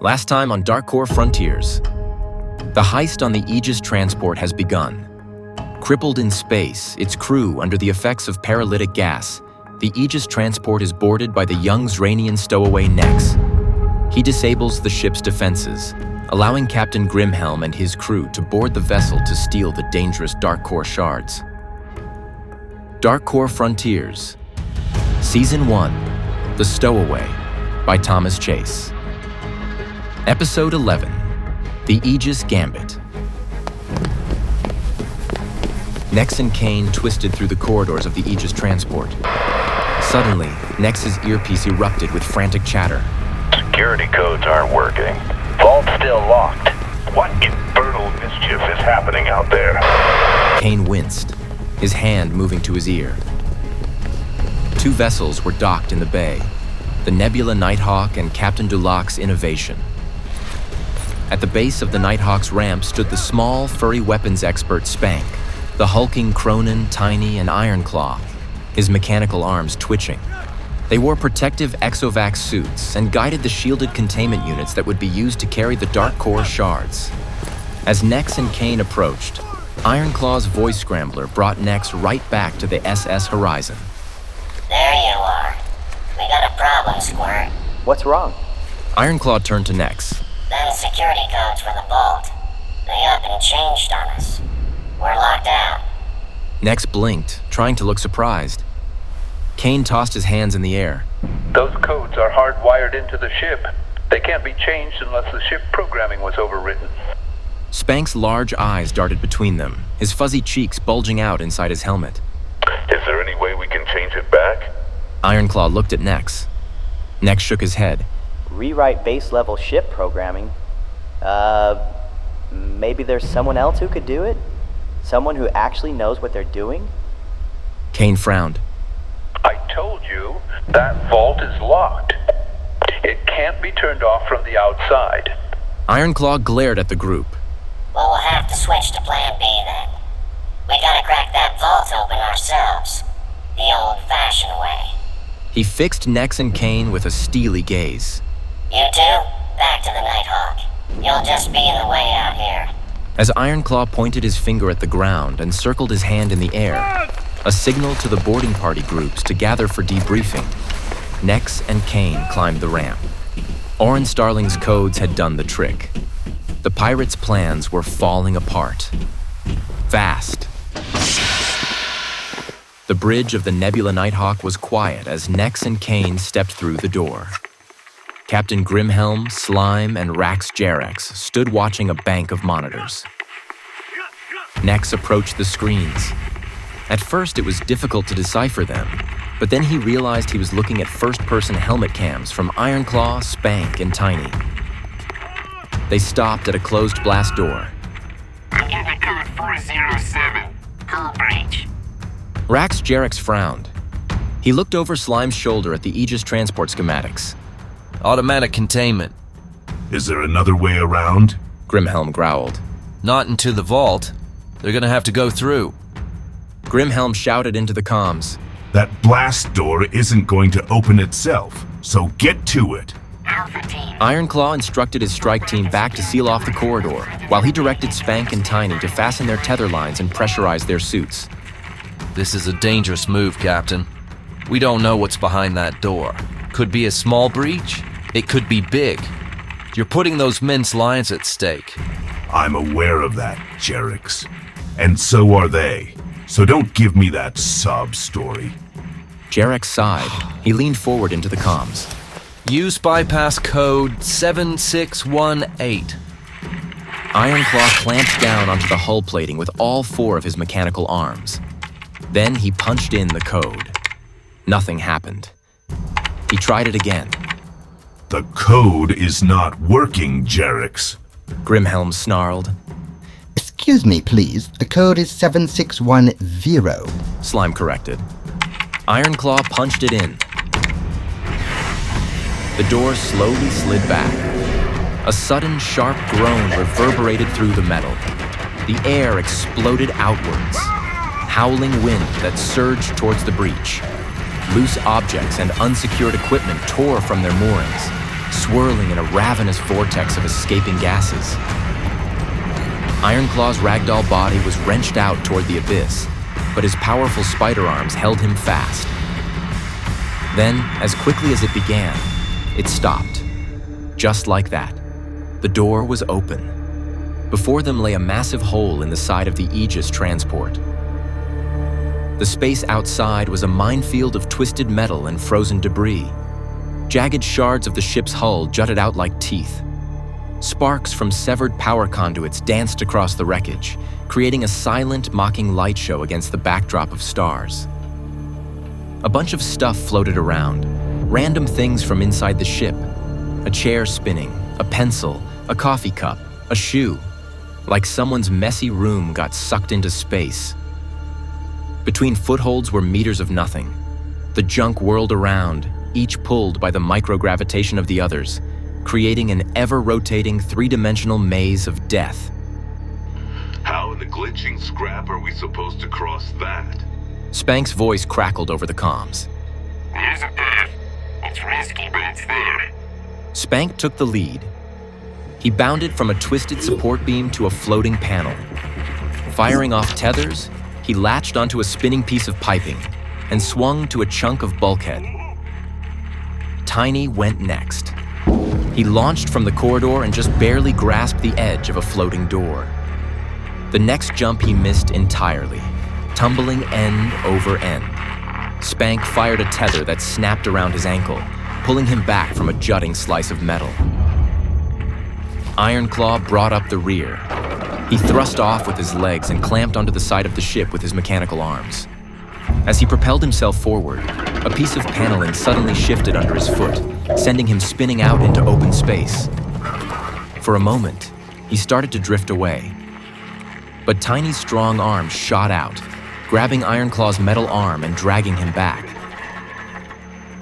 Last time on Darkcore Frontiers. The heist on the Aegis transport has begun. Crippled in space, its crew under the effects of paralytic gas, the Aegis transport is boarded by the young Zraynian stowaway Nex. He disables the ship's defenses, allowing Captain Grimhelm and his crew to board the vessel to steal the dangerous Darkcore Shards. Darkcore Frontiers, Season 1, The Stowaway, by Thomas Chase. Episode 11, The Aegis Gambit. Nex and Kane twisted through the corridors of the Aegis transport. Suddenly, Nex's earpiece erupted with frantic chatter. Security codes aren't working. Vault's still locked. What infernal mischief is happening out there? Kane winced, his hand moving to his ear. Two vessels were docked in the bay, the Nebula Nighthawk and Captain Dulac's Innovation. At the base of the Nighthawk's ramp stood the small, furry weapons expert Spank, the hulking Cronin, Tiny, and Ironclaw, his mechanical arms twitching. They wore protective exovac suits and guided the shielded containment units that would be used to carry the Darkcore Shards. As Nex and Kane approached, Ironclaw's voice scrambler brought Nex right back to the SS horizon. There you are. We got a problem, Squirt. What's wrong? Ironclaw turned to Nex. Them security codes for the vault. They up and changed on us. We're locked out. Nex blinked, trying to look surprised. Kane tossed his hands in the air. Those codes are hardwired into the ship. They can't be changed unless the ship programming was overwritten. Spank's large eyes darted between them, his fuzzy cheeks bulging out inside his helmet. Is there any way we can change it back? Ironclaw looked at Nex. Nex shook his head. Rewrite base-level ship programming? Maybe there's someone else who could do it? Someone who actually knows what they're doing? Kane frowned. I told you, that vault is locked. It can't be turned off from the outside. Ironclaw glared at the group. Well, we'll have to switch to plan B then. We gotta crack that vault open ourselves. The old-fashioned way. He fixed Nex and Kane with a steely gaze. You two, back to the Nighthawk. You'll just be in the way out here. As Ironclaw pointed his finger at the ground and circled his hand in the air, a signal to the boarding party groups to gather for debriefing, Nex and Kane climbed the ramp. Orin Starling's codes had done the trick. The pirates' plans were falling apart. Fast. The bridge of the Nebula Nighthawk was quiet as Nex and Kane stepped through the door. Captain Grimhelm, Slime, and Rax Jarex stood watching a bank of monitors. Nex approached the screens. At first, it was difficult to decipher them, but then he realized he was looking at first-person helmet cams from Ironclaw, Spank, and Tiny. They stopped at a closed blast door. Gambit code 407. Hull breach. Rax Jarex frowned. He looked over Slime's shoulder at the Aegis transport schematics. Automatic containment. Is there another way around? Grimhelm growled. Not into the vault. They're gonna have to go through. Grimhelm shouted into the comms. That blast door isn't going to open itself, so get to it. Alpha team. Ironclaw instructed his strike team back to seal off the corridor, while he directed Spank and Tiny to fasten their tether lines and pressurize their suits. This is a dangerous move, Captain. We don't know what's behind that door. Could be a small breach. It could be big. You're putting those men's lives at stake. I'm aware of that, Jarex. And so are they. So don't give me that sob story. Jarex sighed. He leaned forward into the comms. Use bypass code 7618. Ironclaw clamped down onto the hull plating with all four of his mechanical arms. Then he punched in the code. Nothing happened. He tried it again. The code is not working, Jarex. Grimhelm snarled. Excuse me, please. The code is 7610. Slime corrected. Ironclaw punched it in. The door slowly slid back. A sudden sharp groan reverberated through the metal. The air exploded outwards. Howling wind that surged towards the breach. Loose objects and unsecured equipment tore from their moorings. swirling in a ravenous vortex of escaping gases. Ironclaw's ragdoll body was wrenched out toward the abyss, but his powerful spider arms held him fast. Then, as quickly as it began, it stopped. Just like that. The door was open. Before them lay a massive hole in the side of the Aegis transport. The space outside was a minefield of twisted metal and frozen debris. Jagged shards of the ship's hull jutted out like teeth. Sparks from severed power conduits danced across the wreckage, creating a silent, mocking light show against the backdrop of stars. A bunch of stuff floated around, random things from inside the ship. A chair spinning, a pencil, a coffee cup, a shoe. Like someone's messy room got sucked into space. Between footholds were meters of nothing. The junk whirled around, each pulled by the microgravitation of the others, creating an ever-rotating three-dimensional maze of death. How in the glitching scrap are we supposed to cross that? Spank's voice crackled over the comms. There's a path. It's risky, but it's there. Spank took the lead. He bounded from a twisted support beam to a floating panel. Firing off tethers, he latched onto a spinning piece of piping and swung to a chunk of bulkhead. Tiny went next. He launched from the corridor and just barely grasped the edge of a floating door. The next jump he missed entirely, tumbling end over end. Spank fired a tether that snapped around his ankle, pulling him back from a jutting slice of metal. Ironclaw brought up the rear. He thrust off with his legs and clamped onto the side of the ship with his mechanical arms. As he propelled himself forward, a piece of paneling suddenly shifted under his foot, sending him spinning out into open space. For a moment, he started to drift away. But Tiny's strong arm shot out, grabbing Ironclaw's metal arm and dragging him back.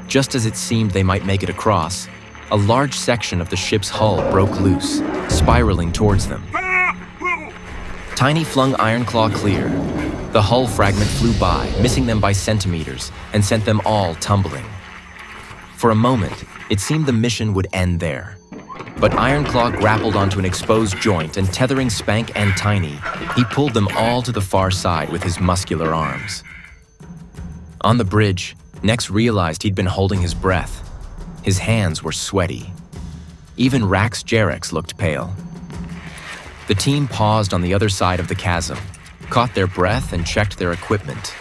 Just as it seemed they might make it across, a large section of the ship's hull broke loose, spiraling towards them. Tiny flung Ironclaw clear. The hull fragment flew by, missing them by centimeters, and sent them all tumbling. For a moment, it seemed the mission would end there. But Ironclaw grappled onto an exposed joint and tethering Spank and Tiny, he pulled them all to the far side with his muscular arms. On the bridge, Nex realized he'd been holding his breath. His hands were sweaty. Even Rax Jarex looked pale. The team paused on the other side of the chasm, caught their breath and checked their equipment.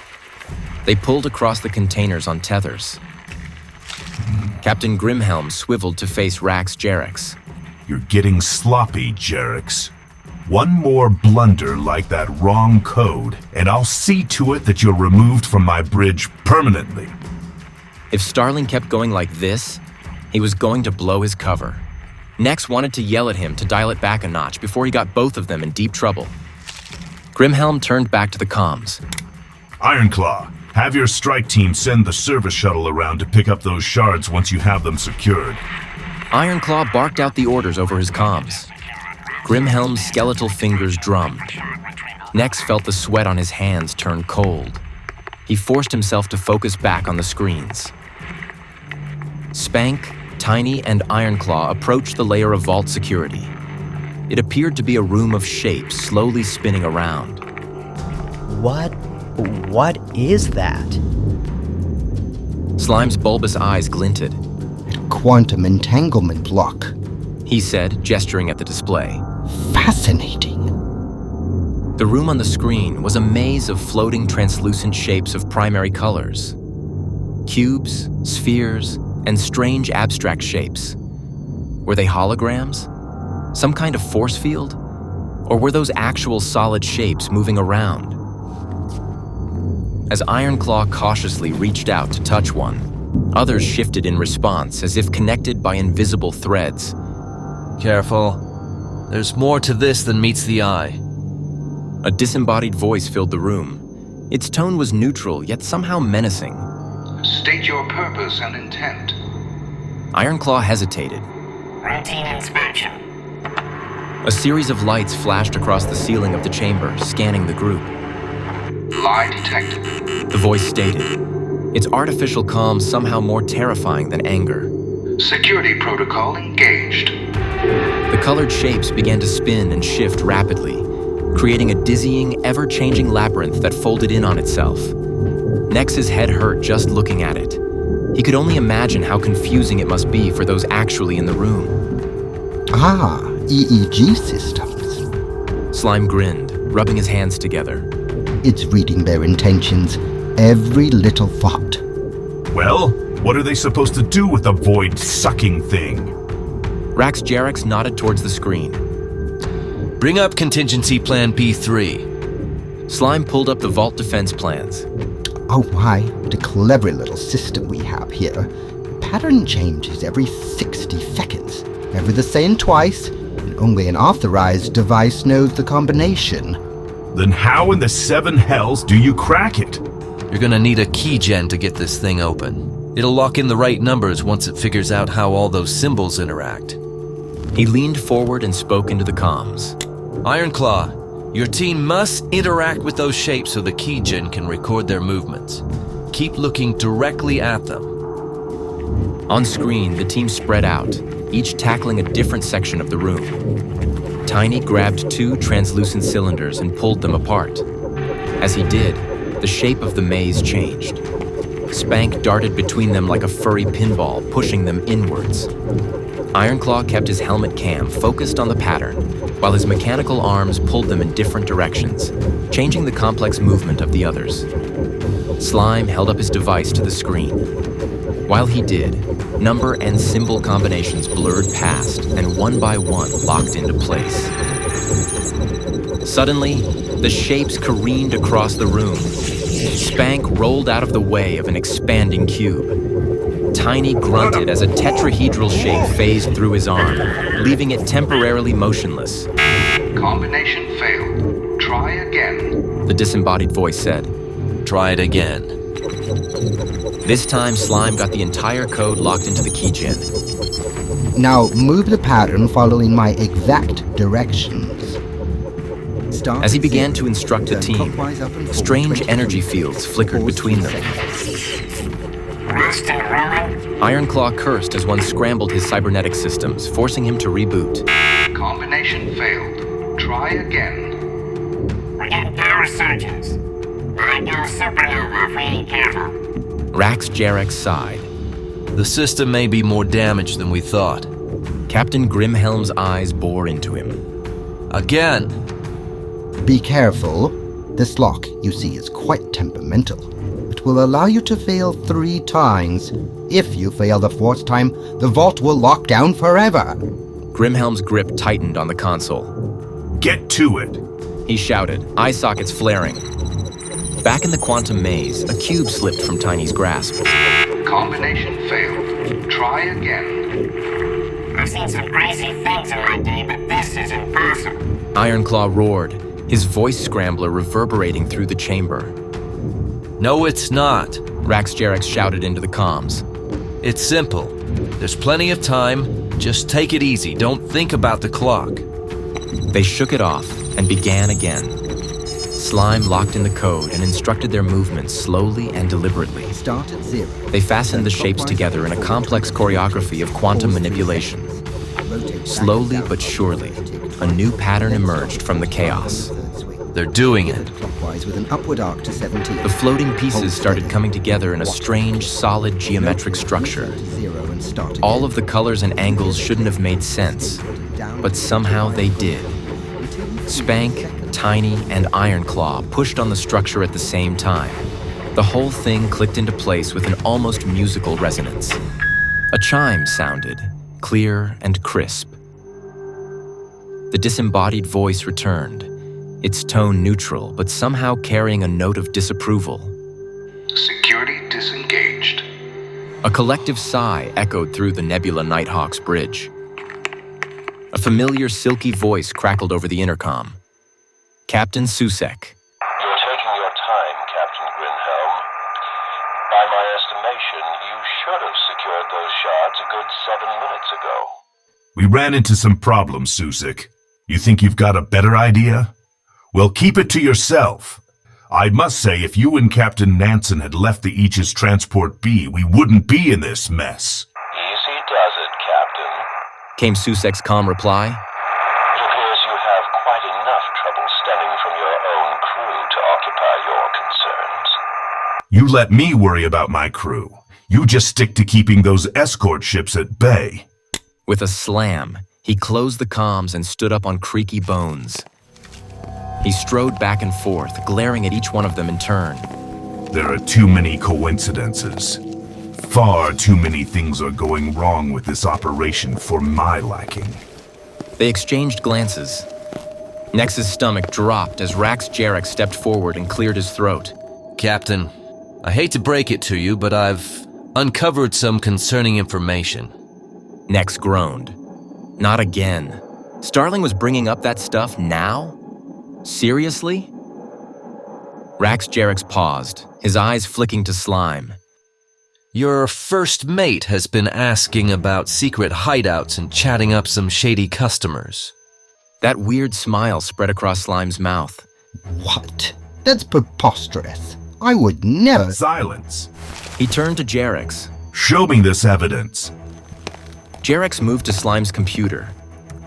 They pulled across the containers on tethers. Captain Grimhelm swiveled to face Rax Jarex. You're getting sloppy, Jarex. One more blunder like that wrong code, and I'll see to it that you're removed from my bridge permanently. If Starling kept going like this, he was going to blow his cover. Nex wanted to yell at him to dial it back a notch before he got both of them in deep trouble. Grimhelm turned back to the comms. Ironclaw, have your strike team send the service shuttle around to pick up those shards once you have them secured. Ironclaw barked out the orders over his comms. Grimhelm's skeletal fingers drummed. Nex felt the sweat on his hands turn cold. He forced himself to focus back on the screens. Spank, Tiny, and Ironclaw approached the layer of vault security. It appeared to be a room of shapes slowly spinning around. What is that? Slime's bulbous eyes glinted. Quantum entanglement block. He said, gesturing at the display. Fascinating. The room on the screen was a maze of floating translucent shapes of primary colors. Cubes, spheres, and strange abstract shapes. Were they holograms? Some kind of force field? Or were those actual solid shapes moving around? As Ironclaw cautiously reached out to touch one, others shifted in response as if connected by invisible threads. Careful. There's more to this than meets the eye. A disembodied voice filled the room. Its tone was neutral, yet somehow menacing. State your purpose and intent. Ironclaw hesitated. Routine inspection. A series of lights flashed across the ceiling of the chamber, scanning the group. Lie detected. The voice stated, its artificial calm somehow more terrifying than anger. Security protocol engaged. The colored shapes began to spin and shift rapidly, creating a dizzying, ever-changing labyrinth that folded in on itself. Nex's head hurt just looking at it. He could only imagine how confusing it must be for those actually in the room. Ah, EEG systems. Slime grinned, rubbing his hands together. It's reading their intentions, every little thought. Well, what are they supposed to do with the void-sucking thing? Rax Jarex nodded towards the screen. Bring up contingency plan P3. Slime pulled up the vault defense plans. Oh my, what a clever little system we have here. The pattern changes every 60 seconds. Never the same twice, and only an authorized device knows the combination. Then how in the seven hells do you crack it? You're gonna need a keygen to get this thing open. It'll lock in the right numbers once it figures out how all those symbols interact. He leaned forward and spoke into the comms. Ironclaw, your team must interact with those shapes so the keygen can record their movements. Keep looking directly at them. On screen, the team spread out, each tackling a different section of the room. Tiny grabbed two translucent cylinders and pulled them apart. As he did, the shape of the maze changed. Spank darted between them like a furry pinball, pushing them inwards. Ironclaw kept his helmet cam focused on the pattern, while his mechanical arms pulled them in different directions, changing the complex movement of the others. Slime held up his device to the screen. While he did, number and symbol combinations blurred past and one by one locked into place. Suddenly, the shapes careened across the room. Spank rolled out of the way of an expanding cube. Tiny grunted as a tetrahedral shape phased through his arm, leaving it temporarily motionless. Combination failed. Try again. The disembodied voice said. Try it again. This time, Slime got the entire code locked into the keygen. Now move the pattern following my exact directions. Start As he began to instruct the then team, clockwise up and forward strange 20 energy degrees. fields flickered Pause between 3 them. seconds. Rusty ruin? Ironclaw cursed as one scrambled his cybernetic systems, forcing him to reboot. Combination failed. Try again. We're getting power surges. Might go supernova if we ain't careful. Rax Jarex sighed. The system may be more damaged than we thought. Captain Grimhelm's eyes bore into him. Again. Be careful. This lock, you see, is quite temperamental. It will allow you to fail 3 times. If you fail the 4th time, the vault will lock down forever. Grimhelm's grip tightened on the console. Get to it. He shouted, eye sockets flaring. Back in the quantum maze, a cube slipped from Tiny's grasp. Combination failed. Try again. I've seen some crazy things in my day, but this is impossible. Ironclaw roared, his voice scrambler reverberating through the chamber. No, it's not. Rax Jarex shouted into the comms. It's simple. There's plenty of time. Just take it easy. Don't think about the clock. They shook it off and began again. Slime locked in the code and instructed their movements slowly and deliberately. Start at 0. They fastened the shapes together in a complex choreography of quantum manipulation. Slowly but surely, a new pattern emerged from the chaos. They're doing it. Clockwise with an upward arc to 17. The floating pieces started coming together in a strange, solid geometric structure. All of the colors and angles shouldn't have made sense, but somehow they did. Spank, Tiny, and Ironclaw pushed on the structure at the same time. The whole thing clicked into place with an almost musical resonance. A chime sounded, clear and crisp. The disembodied voice returned, its tone neutral, but somehow carrying a note of disapproval. Security disengaged. A collective sigh echoed through the Nebula Nighthawk's bridge. A familiar silky voice crackled over the intercom. Captain Susek. You're taking your time, Captain Grimhelm. By my estimation, you should have secured those shards a good 7 minutes ago. We ran into some problems, Susek. You think you've got a better idea? Well, keep it to yourself. I must say, if you and Captain Nansen had left the Aegis Transport be, we wouldn't be in this mess. Easy does came Susek's calm reply. It appears you have quite enough trouble stemming from your own crew to occupy your concerns. You let me worry about my crew. You just stick to keeping those escort ships at bay. With a slam, he closed the comms and stood up on creaky bones. He strode back and forth, glaring at each one of them in turn. There are too many coincidences. Far too many things are going wrong with this operation for my liking. They exchanged glances. Nex's stomach dropped as Rax Jarex stepped forward and cleared his throat. Captain, I hate to break it to you, but I've uncovered some concerning information. Nex groaned. Not again. Starling was bringing up that stuff now? Seriously? Rax Jarex paused, his eyes flicking to slime. Your first mate has been asking about secret hideouts and chatting up some shady customers. That weird smile spread across Slime's mouth. What? That's preposterous. I would never— Silence. He turned to Jarex. Show me this evidence. Jarex moved to Slime's computer,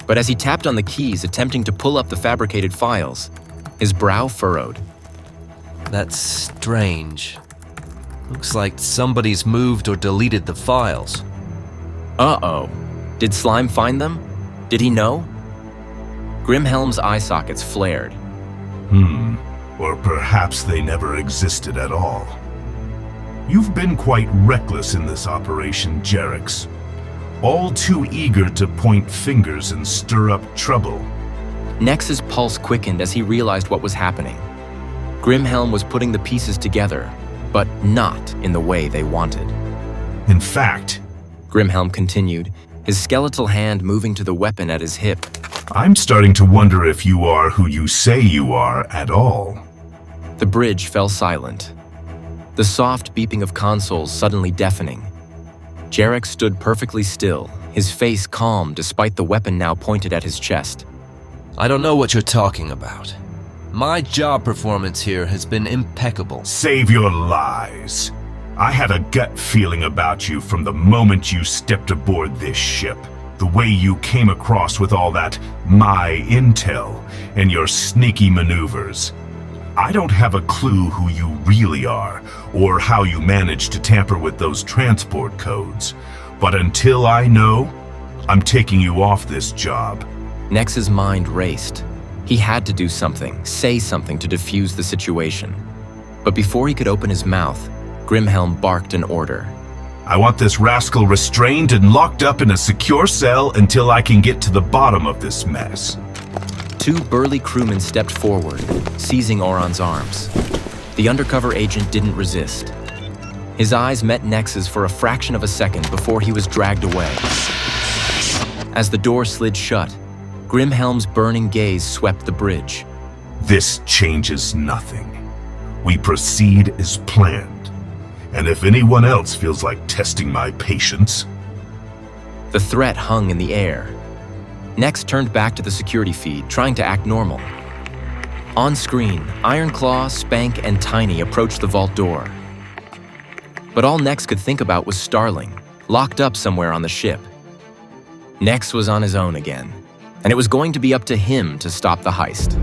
but as he tapped on the keys attempting to pull up the fabricated files, his brow furrowed. That's strange. Looks like somebody's moved or deleted the files. Uh-oh. Did Slime find them? Did he know? Grimhelm's eye sockets flared. Or perhaps they never existed at all. You've been quite reckless in this operation, Jarex. All too eager to point fingers and stir up trouble. Nex's pulse quickened as he realized what was happening. Grimhelm was putting the pieces together, but not in the way they wanted. In fact, Grimhelm continued, his skeletal hand moving to the weapon at his hip. I'm starting to wonder if you are who you say you are at all. The bridge fell silent. The soft beeping of consoles suddenly deafening. Jarex stood perfectly still, his face calm despite the weapon now pointed at his chest. I don't know what you're talking about. My job performance here has been impeccable. Save your lies. I had a gut feeling about you from the moment you stepped aboard this ship. The way you came across with all that my intel and your sneaky maneuvers. I don't have a clue who you really are or how you managed to tamper with those transport codes. But until I know, I'm taking you off this job. Nex's mind raced. He had to do something, say something to defuse the situation. But before he could open his mouth, Grimhelm barked an order. I want this rascal restrained and locked up in a secure cell until I can get to the bottom of this mess. Two burly crewmen stepped forward, seizing Oron's arms. The undercover agent didn't resist. His eyes met Nex's for a fraction of a second before he was dragged away. As the door slid shut, Grimhelm's burning gaze swept the bridge. This changes nothing. We proceed as planned. And if anyone else feels like testing my patience... The threat hung in the air. Nex turned back to the security feed, trying to act normal. On screen, Ironclaw, Spank, and Tiny approached the vault door. But all Nex could think about was Starling, locked up somewhere on the ship. Nex was on his own again, and it was going to be up to him to stop the heist.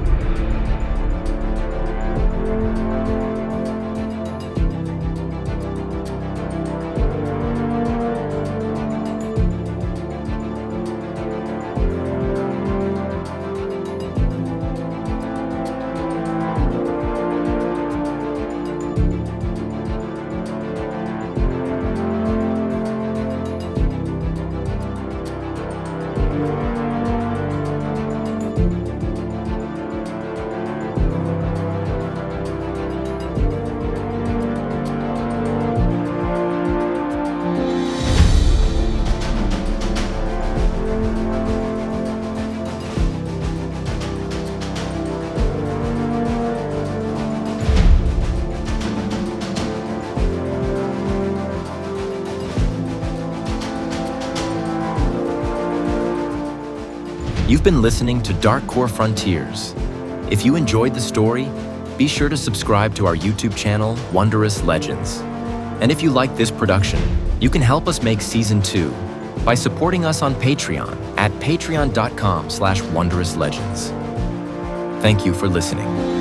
You've been listening to Darkcore Frontiers. If you enjoyed the story, be sure to subscribe to our YouTube channel, Wondrous Legends. And if you like this production, you can help us make Season 2 by supporting us on Patreon at patreon.com/wondrouslegends. Thank you for listening.